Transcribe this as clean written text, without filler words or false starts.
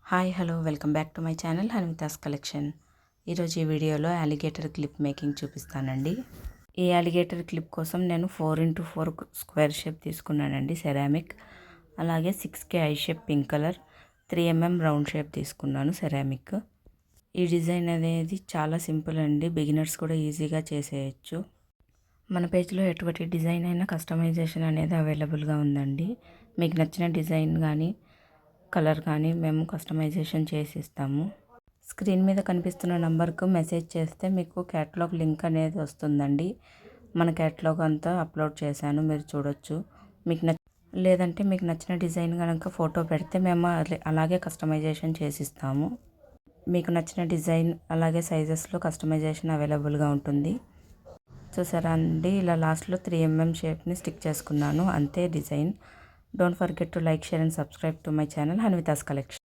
Hi hello welcome back to my channel Hanvita's collection. ఈరోజు ఈ వీడియోలో అలిగేటర్ క్లిప్ మేకింగ్ చూపిస్తానండి. ఈ అలిగేటర్ క్లిప్ కోసం నేను 4x4 స్క్వేర్ షేప్ తీసుకున్నానండి సెరామిక్. అలాగే 6K I shape pink colour, 3mm round shape తీసుకున్నాను సెరామిక్. ఈ డిజైన్ అనేది చాలా సింపుల్ అండి, బిగినర్స్ కూడా ఈజీగా చేసేయచ్చు. మన పేజ్లో ఎటువంటి డిజైన్ అయినా కస్టమైజేషన్ అనేది అవైలబుల్గా ఉందండి. మీకు నచ్చిన డిజైన్ కానీ కలర్ కానీ మేము కస్టమైజేషన్ చేసి ఇస్తాము. స్క్రీన్ మీద కనిపిస్తున్న నంబర్కు మెసేజ్ చేస్తే మీకు క్యాటలాగ్ లింక్ అనేది వస్తుందండి. మన క్యాటలాగ్ అంతా అప్లోడ్ చేశాను, మీరు చూడొచ్చు. లేదంటే మీకు నచ్చిన డిజైన్ కనుక ఫోటో పెడితే మేము అలాగే కస్టమైజేషన్ చేసి ఇస్తాము. మీకు నచ్చిన డిజైన్ అలాగే సైజెస్లో కస్టమైజేషన్ అవైలబుల్గా ఉంటుంది. చూసారా అండి, ఇలా లాస్ట్లో 3mm షేప్ని స్టిక్ చేసుకున్నాను, అంతే design. Don't forget to like, share and subscribe to my channel Hanvita's collection.